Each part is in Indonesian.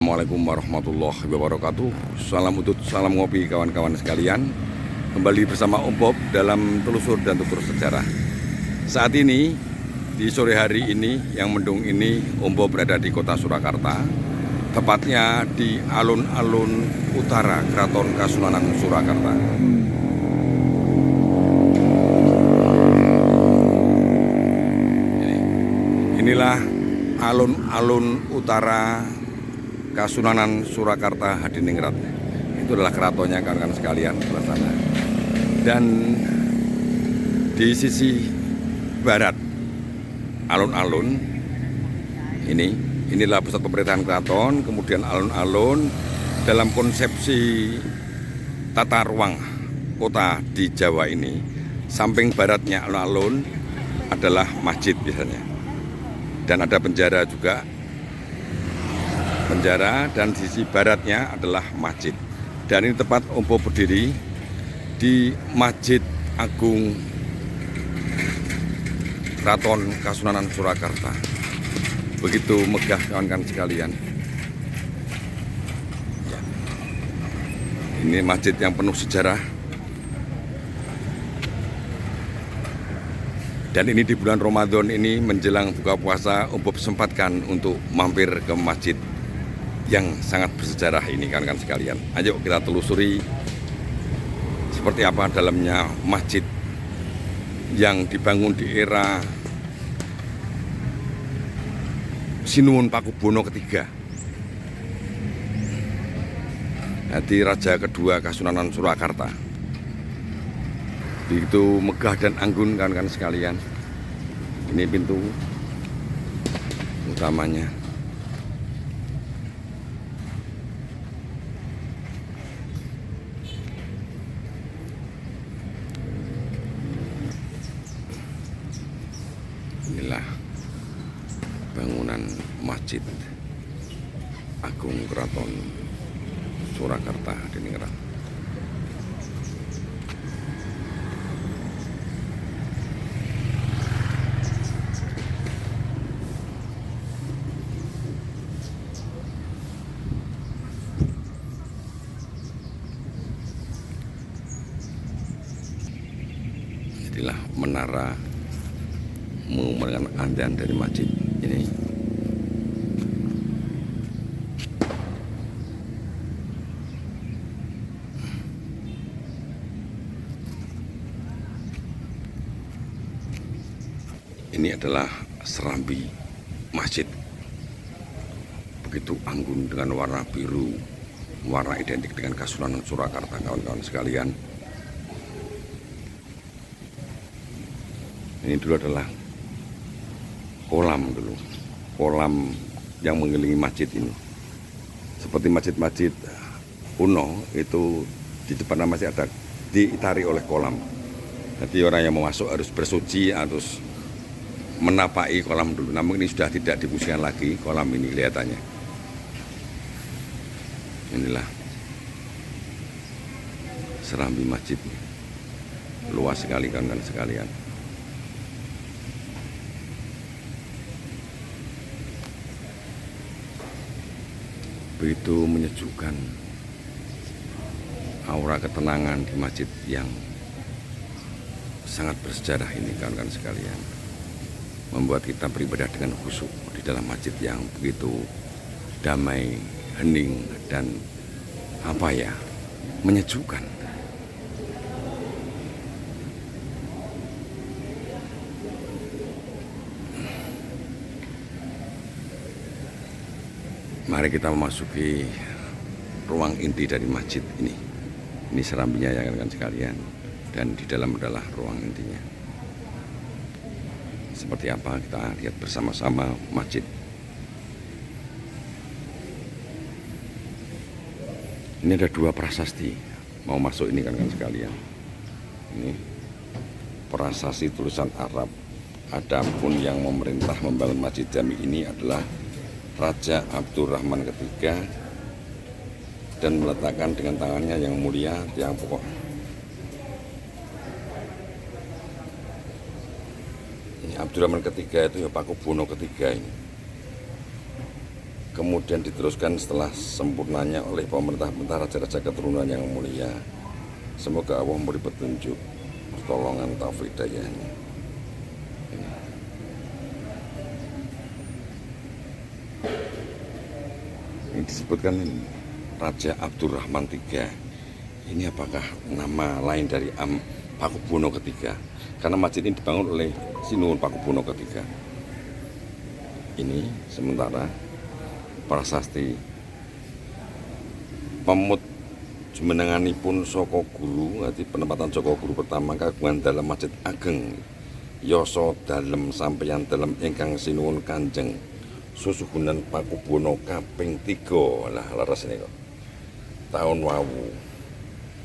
Assalamualaikum warahmatullahi wabarakatuh. Salam utut, salam ngopi kawan-kawan sekalian. Kembali bersama Om Bob dalam telusur dan tutur sejarah. Saat ini, di sore hari ini yang mendung ini, Om Bob berada di kota Surakarta. Tepatnya di alun-alun utara Keraton Kasunanan Surakarta. Inilah alun-alun utara Kasunanan Surakarta Hadiningrat. Itu adalah keratonnya kawan-kawan sekalian sebelah sana. Dan di sisi barat alun-alun inilah pusat pemerintahan keraton. Kemudian alun-alun dalam konsepsi tata ruang kota di Jawa ini, samping baratnya alun-alun adalah masjid biasanya. Dan ada penjara juga. Penjara, dan di sisi baratnya adalah masjid. Dan ini tempat Om Bob berdiri di Masjid Agung Keraton Kasunanan Surakarta. Begitu megah kawan-kawan sekalian. Ya. Ini masjid yang penuh sejarah. Dan ini di bulan Ramadan ini menjelang buka puasa, Om Bob sempatkan untuk mampir ke masjid yang sangat bersejarah ini kawan-kawan sekalian. Ayo kita telusuri seperti apa dalamnya masjid yang dibangun di era Sinuwun Pakubono III. Jadi raja kedua Kasunanan Surakarta. Begitu megah dan anggun kawan-kawan sekalian. Ini pintu utamanya. Inilah bangunan Masjid Agung Keraton Surakarta Hadiningrat. Inilah menara mengumandangkan andean dari masjid ini. Ini adalah serambi masjid. Begitu anggun dengan warna biru, warna identik dengan Kasunanan Surakarta kawan-kawan sekalian. Ini dulu adalah kolam yang mengelilingi masjid ini. Seperti masjid-masjid kuno itu di depan masjid ada diitari oleh kolam. Jadi orang yang mau masuk harus bersuci, harus menapaki kolam dulu. Namun ini sudah tidak difungsikan lagi kolam ini kelihatannya. Inilah serambi masjid, luas sekali kawan-kawan sekalian. Begitu menyejukkan, aura ketenangan di masjid yang sangat bersejarah ini kawan-kawan sekalian, membuat kita beribadah dengan khusyuk di dalam masjid yang begitu damai, hening, dan menyejukkan. Mari kita memasuki ruang inti dari masjid ini. Ini serambinya ya kawan-kawan sekalian. Dan di dalam adalah ruang intinya. Seperti apa kita lihat bersama-sama masjid. Ini ada dua prasasti mau masuk ini kawan-kawan sekalian. Ini prasasti tulisan Arab. Adapun yang memerintah membangun masjid jami ini adalah Raja Abdurrahman III, dan meletakkan dengan tangannya yang mulia tiang pokok. Ini Abdurrahman III itu ya Pakubono III ini. kemudian diteruskan setelah sempurnanya oleh pemerintah-pemerintah raja-raja keturunan yang mulia. Semoga Allah memberi petunjuk, pertolongan, taufik dayanya. Ini disebutkan Raja Abdurrahman III. Ini apakah nama lain dari Pakubuwono III? Karena masjid ini dibangun oleh Sinuhun Pakubuwono III. Ini sementara prasasti pemut jumenenganipun saka guru, arti penempatan saka guru pertama kagungan dalam Masjid Ageng Yasa dalem sampeyan dalem ingkang sinuwun Kanjeng Susuhunan Pakubuwono kaping 3. Lah leres ini kok. Tahun wawu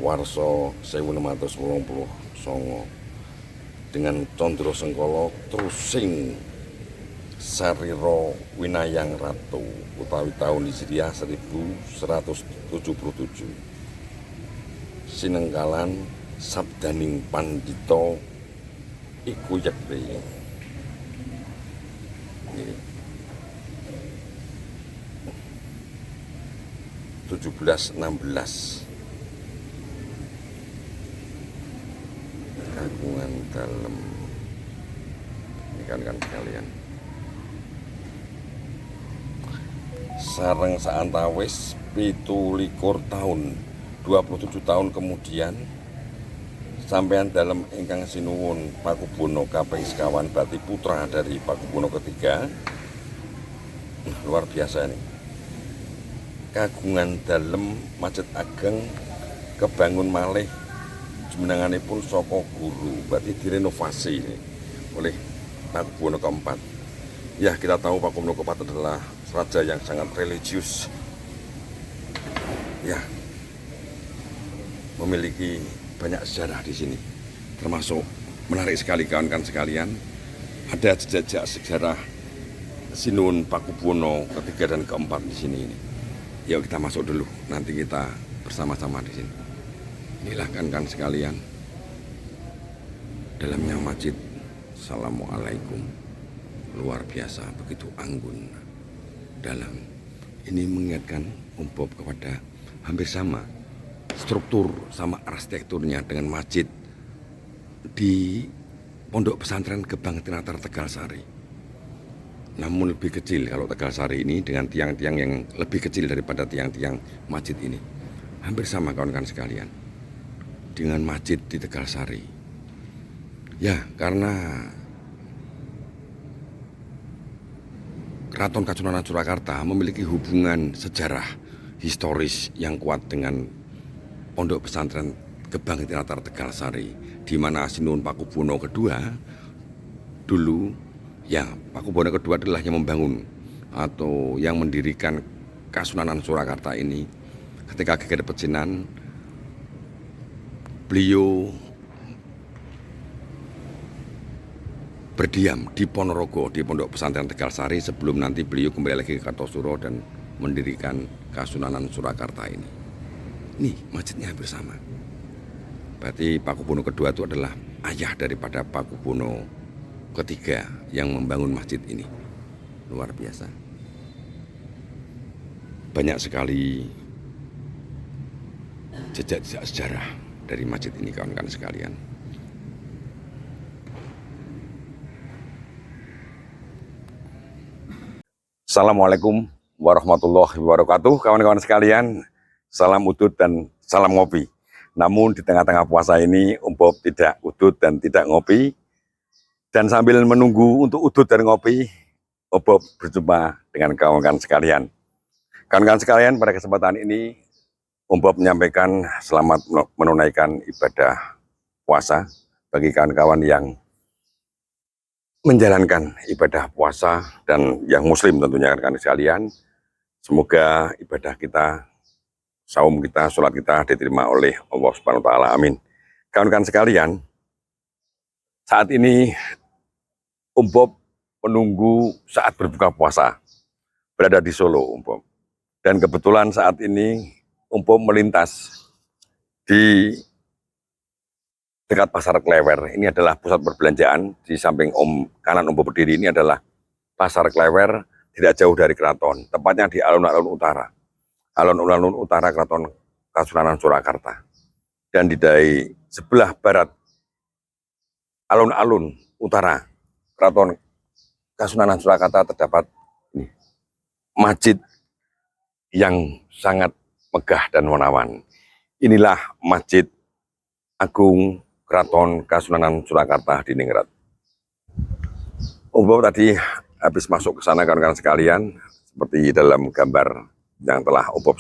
warsa 1689 dengan Condro Sengkala Trusing Sarira Winayang Ratu utawi tahun Hijriah 1177. Sinengkalan sabdaning pandhita iku yekti. 1716 kagungan dalem ini kan sekalian sareng saantawis 17 tahun 27 tahun kemudian sampean dalam ingkang sinuwun Pakubuwono kaping sekawan berarti putra dari Pakubuwono III. Luar biasa ini. Kagungan dalem Masjid Ageng kebangun malih jumenenganipun saka guru, berarti direnovasi oleh Pakubuwono keempat. Ya, kita tahu Pakubuwono keempat adalah raja yang sangat religius. Ya, memiliki banyak sejarah di sini. Termasuk menarik sekali kawan-kawan sekalian, ada jejak sejarah Sinuhun Pakubuwono ketiga dan keempat di sini. Yuk kita masuk dulu, nanti kita bersama-sama di sini. Inilah kan sekalian, dalamnya masjid. Assalamualaikum. Luar biasa, begitu anggun dalam. Ini mengingatkan Bob kepada hampir sama struktur sama arsitekturnya dengan masjid di Pondok Pesantren Gebang Tinatar Tegalsari. Namun lebih kecil kalau Tegalsari ini dengan tiang-tiang yang lebih kecil daripada tiang-tiang masjid ini. Hampir sama kawan-kawan sekalian dengan masjid di Tegalsari. Ya, karena Keraton Kasunanan Surakarta memiliki hubungan sejarah historis yang kuat dengan Pondok Pesantren Gebang Tinatar Tegalsari, di mana Sinuhun Pakubuwono II dulu, ya Pakubuwono II adalah yang membangun atau yang mendirikan Kasunanan Surakarta ini. Ketika Geger Pecinan, beliau berdiam di Ponorogo, di Pondok Pesantren Tegalsari, sebelum nanti beliau kembali lagi ke Kartosuro dan mendirikan Kasunanan Surakarta ini. Nih, masjidnya hampir sama. Berarti Pakubuwono II itu adalah ayah daripada Pakubuwono III yang membangun masjid ini. Luar biasa. Banyak sekali jejak sejarah dari masjid ini kawan-kawan sekalian. Assalamualaikum warahmatullahi wabarakatuh kawan-kawan sekalian. Salam udut dan salam ngopi. Namun di tengah-tengah puasa ini Bob tidak udut dan tidak ngopi. Dan sambil menunggu untuk udut dan ngopi, Bob berjumpa dengan kawan-kawan sekalian. Kawan-kawan sekalian, pada kesempatan ini Bob menyampaikan selamat menunaikan ibadah puasa bagi kawan-kawan yang menjalankan ibadah puasa dan yang muslim tentunya kawan-kawan sekalian. Semoga ibadah kita, saum kita, sholat kita diterima oleh Allah Subhanahu wa Ta'ala. Amin. Kawan-kawan sekalian, saat ini Bob menunggu saat berbuka puasa, berada di Solo Bob. Dan kebetulan saat ini Bob melintas di dekat Pasar Klewer. Ini adalah pusat perbelanjaan. Di samping kanan Bob berdiri ini adalah Pasar Klewer, tidak jauh dari keraton, tepatnya di alun-alun utara. Alun-alun utara Keraton Kasunanan Surakarta. Dan di sebelah barat alun-alun utara Keraton Kasunanan Surakarta terdapat ini, masjid yang sangat megah dan menawan. Inilah Masjid Agung Keraton Kasunanan Surakarta di Ningrat. Om tadi habis masuk ke sana kawan-kawan sekalian, seperti dalam gambar yang telah Om Bob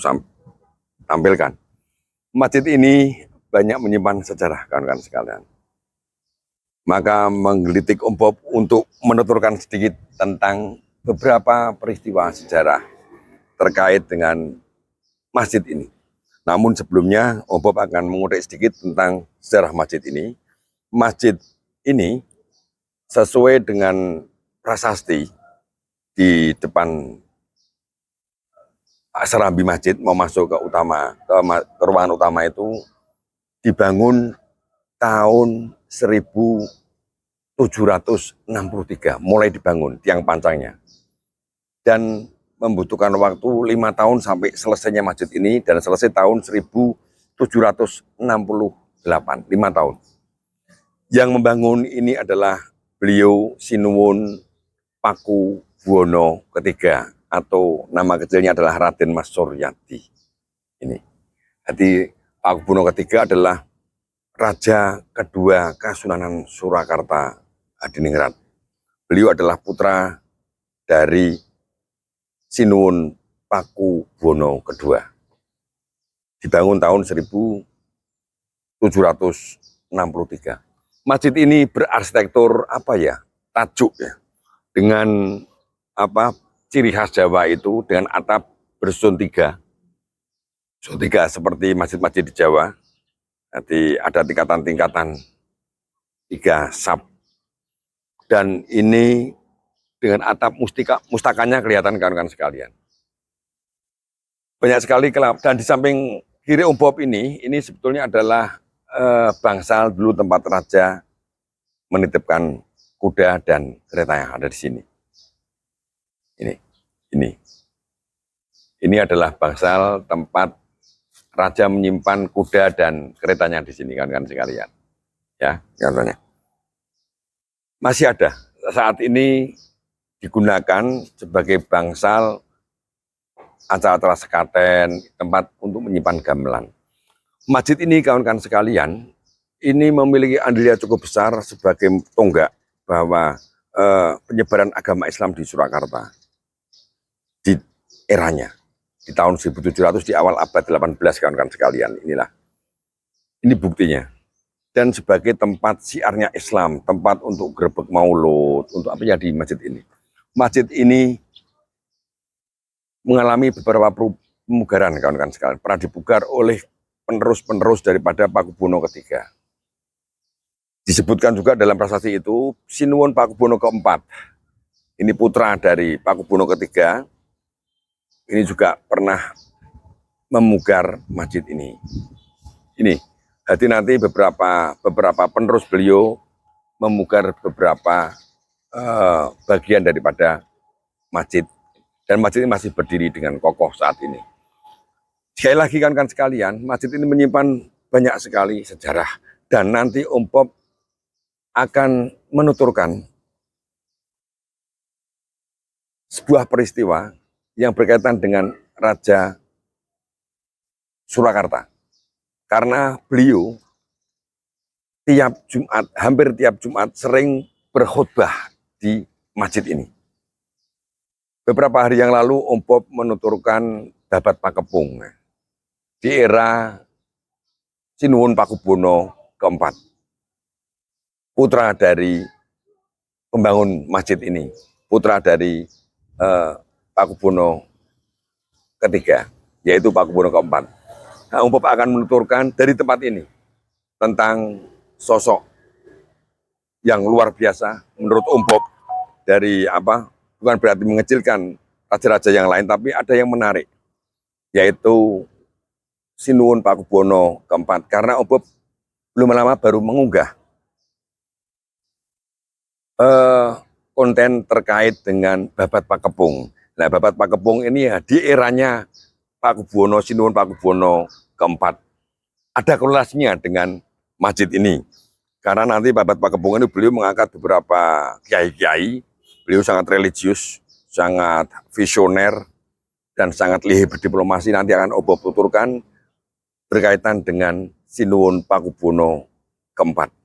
tampilkan. Masjid ini banyak menyimpan sejarah kawan-kawan sekalian. Maka menggelitik Om Bob untuk menuturkan sedikit tentang beberapa peristiwa sejarah terkait dengan masjid ini. Namun sebelumnya Om Bob akan mengulik sedikit tentang sejarah masjid ini. Masjid ini sesuai dengan prasasti di depan serambi masjid mau masuk ke ruangan utama itu dibangun tahun 1763, mulai dibangun tiang pancangnya, dan membutuhkan waktu 5 tahun sampai selesainya masjid ini, dan selesai tahun 1768, 5 tahun. Yang membangun ini adalah beliau Sinuwun Pakubuwono III, atau nama kecilnya adalah Raden Mas Suryadi. Ini. Jadi Pakubuwono III adalah raja kedua Kasunanan Surakarta Hadiningrat. Beliau adalah putra dari Sinuwun Pakubuwono II. Dibangun tahun 1763. Masjid ini berarsitektur tajuk ya, dengan ciri khas Jawa itu dengan atap bersusun 3. Susun 3 seperti masjid-masjid di Jawa. Jadi ada tingkatan-tingkatan 3 sab. Dan ini dengan atap mustakannya kelihatan kawan-kawan sekalian. Banyak sekali kelap. Dan di samping kiri Om Bob ini sebetulnya adalah bangsal dulu tempat raja menitipkan kuda dan kereta yang ada di sini. Ini adalah bangsal tempat raja menyimpan kuda dan keretanya di sini, kawan-kawan sekalian. Ya, contohnya. Masih ada saat ini digunakan sebagai bangsal acara-acara sekaten, tempat untuk menyimpan gamelan. Masjid ini kawan-kawan sekalian, ini memiliki andil yang cukup besar sebagai tonggak bahwa penyebaran agama Islam di Surakarta di eranya, di tahun 1700, di awal abad 18 kawan-kawan sekalian. Ini buktinya. Dan sebagai tempat siarnya Islam, tempat untuk grebek maulud, untuk di masjid ini. Masjid ini mengalami beberapa pemugaran kawan-kawan sekalian, pernah dipugar oleh penerus-penerus daripada Pakubuwono III. Disebutkan juga dalam prasasti itu Sinuwun Pakubuwono IV. Ini putra dari Pakubuwono III. Ini juga pernah memugar masjid ini. Jadi nanti beberapa penerus beliau memugar beberapa bagian daripada masjid. Dan masjid ini masih berdiri dengan kokoh saat ini. Sekali lagi kan sekalian, masjid ini menyimpan banyak sekali sejarah. Dan nanti Om Bob akan menuturkan sebuah peristiwa yang berkaitan dengan Raja Surakarta. Karena beliau hampir tiap Jumat sering berkhutbah di masjid ini. Beberapa hari yang lalu Om Bob menuturkan Babat Pakepung di era Sinuwun Pakubuwono IV, putra dari pembangun masjid ini, putra dari Pakubuwono III, yaitu Pakubuwono IV. Nah, Om Bob akan menuturkan dari tempat ini tentang sosok yang luar biasa menurut Om Bob, dari bukan berarti mengecilkan raja-raja yang lain, tapi ada yang menarik, yaitu Sinuwun Pakubuwono IV. Karena Om Bob belum lama baru mengunggah konten terkait dengan Babat Pakepung. Nah, Babat Pakepung ini ya di eranya Pakubuwono Sinuwun Pakubuwono keempat. Ada korelasinya dengan masjid ini. Karena nanti Babat Pakepung ini beliau mengangkat beberapa kiai-kiai. Beliau sangat religius, sangat visioner, dan sangat lihai berdiplomasi. Nanti akan Obob tuturkan berkaitan dengan Sinuwun Pakubuwono keempat.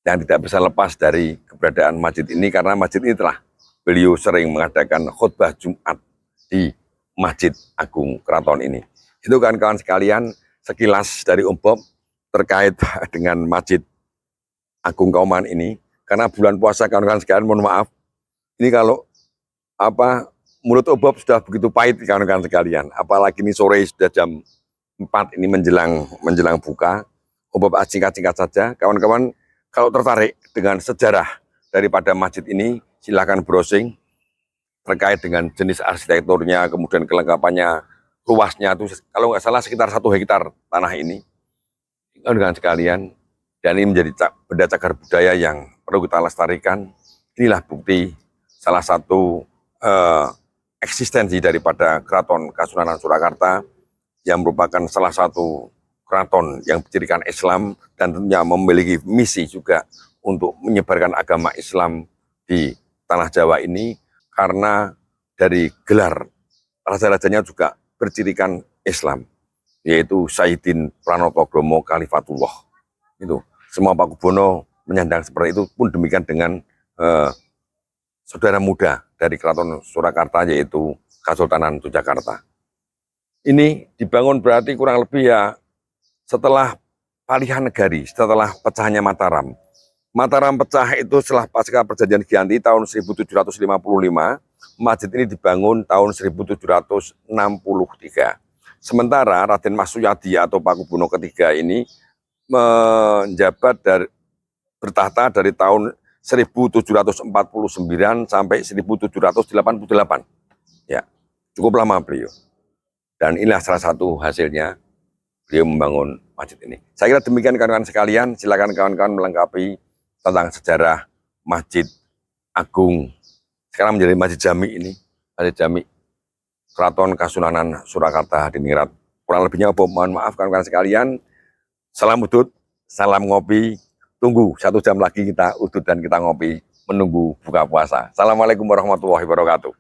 Yang tidak bisa lepas dari keberadaan masjid ini, karena masjid ini telah beliau sering mengadakan khutbah Jumat di Masjid Agung Keraton ini. Itu kan kawan sekalian sekilas dari Om Bob terkait dengan Masjid Agung Kauman ini. Karena bulan puasa kawan-kawan sekalian, mohon maaf, ini kalau mulut Om Bob sudah begitu pahit kawan-kawan sekalian. Apalagi ini sore sudah jam 4 ini menjelang buka. Om Bob singkat-singkat saja. Kawan-kawan kalau tertarik dengan sejarah daripada masjid ini, silakan browsing terkait dengan jenis arsitekturnya, kemudian kelengkapannya, luasnya itu kalau nggak salah sekitar 1 hektar tanah ini. Dengan sekalian, dan ini menjadi benda cagar budaya yang perlu kita lestarikan. Inilah bukti salah satu eksistensi daripada Keraton Kasunanan Surakarta yang merupakan salah satu keraton yang bercirikan Islam dan tentunya memiliki misi juga untuk menyebarkan agama Islam di tanah Jawa ini, karena dari gelar raja-rajanya juga bercirikan Islam, yaitu Sayyidin Pranotagama Khalifatullah. Itu semua Pakubuwono menyandang seperti itu, pun demikian dengan saudara muda dari Keraton Surakarta, yaitu Kesultanan Yogyakarta. Ini dibangun berarti kurang lebih ya setelah Palihan Negari, setelah pecahnya Mataram. Mataram pecah itu setelah pasca perjanjian Giyanti tahun 1755, masjid ini dibangun tahun 1763. Sementara Raden Mas Suyadi atau Pakubuwono ketiga ini menjabat bertahta dari tahun 1749 sampai 1788. Ya, cukup lama beliau. Dan inilah salah satu hasilnya beliau membangun masjid ini. Saya kira demikian kawan-kawan sekalian. Silakan kawan-kawan melengkapi tentang sejarah Masjid Agung, sekarang menjadi Masjid Jami ini, Masjid Jami Keraton Kasunanan Surakarta Hadiningrat. Kurang lebihnya mohon maaf kawan-kawan sekalian. Salam udut, salam ngopi. Tunggu 1 jam lagi kita udut dan kita ngopi menunggu buka puasa. Assalamualaikum warahmatullahi wabarakatuh.